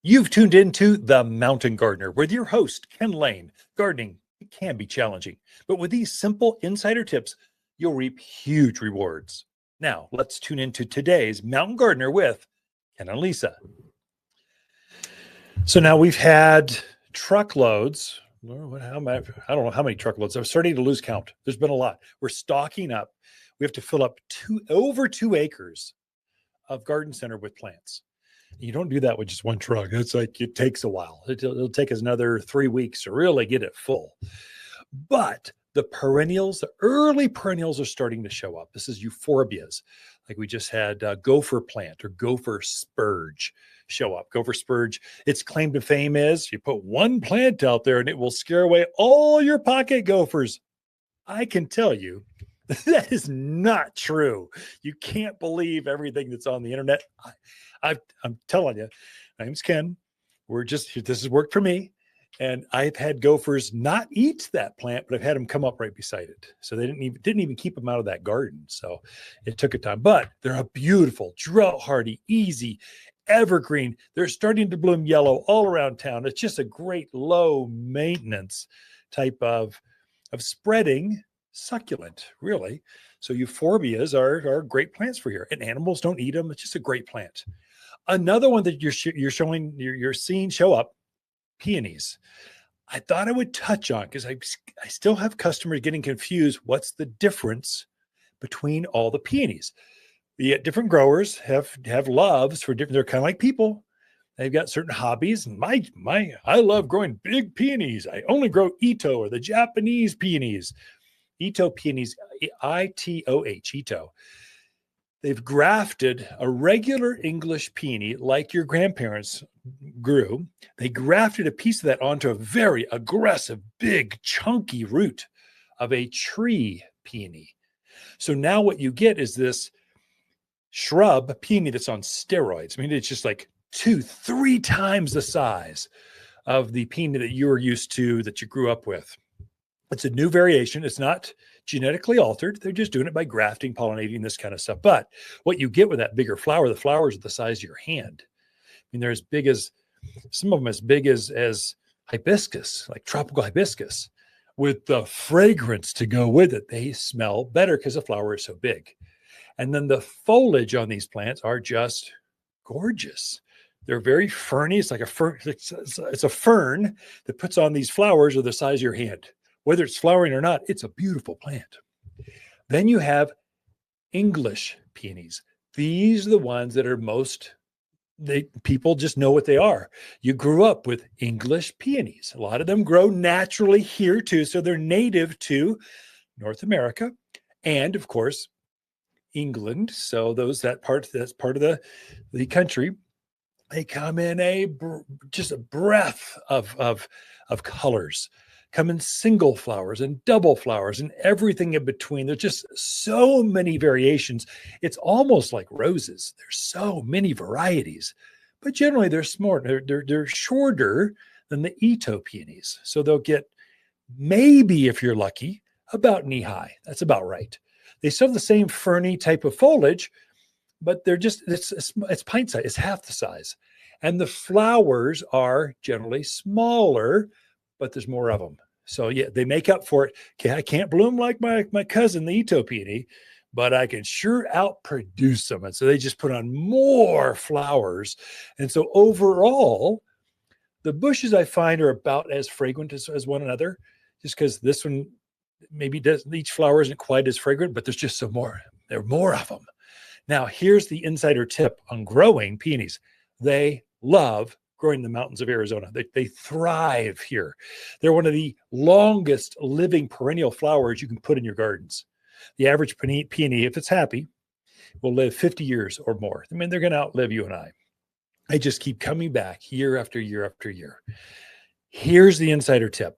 You've tuned into The Mountain Gardener with your host, Ken Lain. Gardening, it can be challenging, but with these simple insider tips, you'll reap huge rewards. Now, let's tune into today's Mountain Gardener with Ken and Lisa. So now we've had truckloads. I don't know how many truckloads. I'm starting to lose count. There's been a lot. We're stocking up. We have to fill up over 2 acres of garden center with plants. You don't do that with just one truck. It's like it takes a while. It'll take us another 3 weeks to really get it full. But the perennials, the early perennials are starting to show up. This is euphorbias. Like we just had gopher plant or gopher spurge show up. Gopher spurge, its claim to fame is you put one plant out there and it will scare away all your pocket gophers. I can tell you that is not true. You can't believe everything that's on the internet. I'm telling you, my name's Ken. This has worked for me. And I've had gophers not eat that plant, but I've had them come up right beside it. So they didn't even keep them out of that garden. So it took a time, but they're a beautiful, drought hardy, easy, evergreen. They're starting to bloom yellow all around town. It's just a great low maintenance type of spreading succulent, really. So euphorbias are great plants for here, and animals don't eat them. It's just a great plant. Another one that you're seeing show up, peonies. I thought I would touch on because I still have customers getting confused. What's the difference between all the peonies? The different growers have loves for different. They're kind of like people. They've got certain hobbies. And I love growing big peonies. I only grow Itoh or the Japanese peonies. Itoh peonies, I-T-O-H, Itoh. They've grafted a regular English peony like your grandparents grew. They grafted a piece of that onto a very aggressive, big, chunky root of a tree peony. So now what you get is this shrub peony that's on steroids. I mean, it's just like 2-3 times the size of the peony that you were used to, that you grew up with. It's a new variation. It's not genetically altered. They're just doing it by grafting, pollinating, this kind of stuff. But what you get with that bigger flower, the flowers are the size of your hand. I mean, they're as big as, some of them as big as hibiscus, like tropical hibiscus, with the fragrance to go with it. They smell better because the flower is so big. And then the foliage on these plants are just gorgeous. They're very ferny. It's like a fern. It's a fern that puts on these flowers of the size of your hand. Whether it's flowering or not, it's a beautiful plant. Then you have English peonies. These are the ones that are people just know what they are. You grew up with English peonies. A lot of them grow naturally here too. So they're native to North America and, of course, England. So that's part of the country. They come in just a breath of colors. Come in single flowers and double flowers and everything in between. There's just so many variations. It's almost like roses. There's so many varieties, but generally they're smaller. They're shorter than the Itoh peonies. So they'll get, maybe if you're lucky, about knee high. That's about right. They still have the same ferny type of foliage, but they're just, it's pint size. It's half the size. And the flowers are generally smaller, but there's more of them. So yeah, they make up for it. Okay, I can't bloom like my cousin, the Itoh peony, but I can sure outproduce them. And so they just put on more flowers. And so overall, the bushes I find are about as fragrant as one another, just because this one maybe each flower isn't quite as fragrant, but there's just there are more of them. Now, here's the insider tip on growing peonies. They love growing in the mountains of Arizona. They thrive here. They're one of the longest living perennial flowers you can put in your gardens. The average peony, if it's happy, will live 50 years or more. I mean, they're going to outlive you and I. They just keep coming back year after year after year. Here's the insider tip.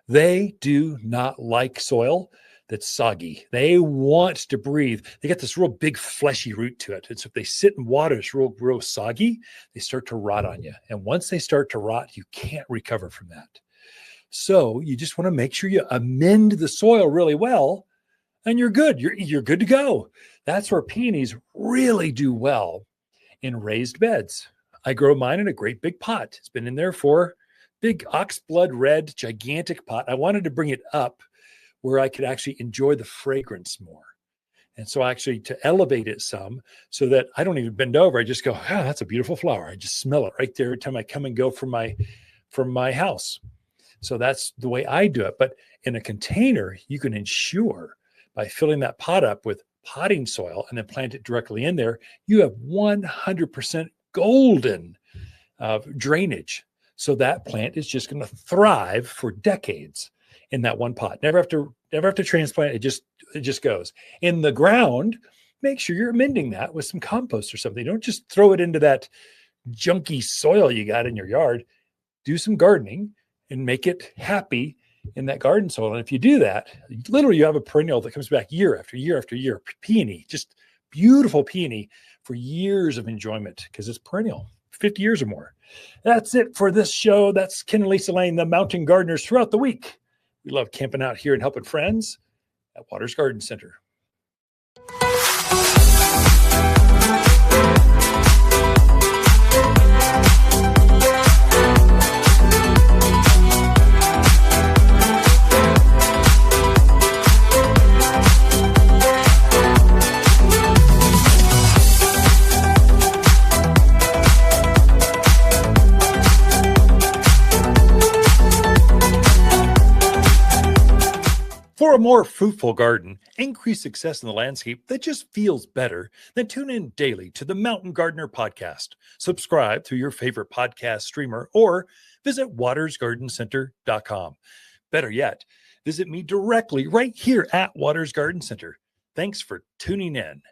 They do not like soil that's soggy. They want to breathe. They got this real big fleshy root to it. And so if they sit in water, it's real soggy, they start to rot on you. And once they start to rot, you can't recover from that. So you just want to make sure you amend the soil really well, and you're good. You're good to go. That's where peonies really do well in raised beds. I grow mine in a great big pot. It's been in there for big oxblood red, gigantic pot. I wanted to bring it up where I could actually enjoy the fragrance more. And so actually to elevate it some so that I don't even bend over. I just go, that's a beautiful flower. I just smell it right there every time I come and go from my house. So that's the way I do it. But in a container, you can ensure by filling that pot up with potting soil and then plant it directly in there, you have 100% golden drainage. So that plant is just going to thrive for decades in that one pot. Never have to transplant. It just goes in the ground. Make sure you're amending that with some compost or something. Don't just throw it into that junky soil you got in your yard. Do some gardening and make it happy in that garden soil. And if you do that, literally you have a perennial that comes back year after year after year. Peony, just beautiful peony for years of enjoyment because it's perennial, 50 years or more. That's it for this show. That's Ken and Lisa Lain, the mountain gardeners throughout the week. We love camping out here and helping friends at Waters Garden Center. For a more fruitful garden, increased success in the landscape that just feels better, then tune in daily to the Mountain Gardener podcast. Subscribe through your favorite podcast streamer or visit watersgardencenter.com. Better yet, visit me directly right here at Waters Garden Center. Thanks for tuning in.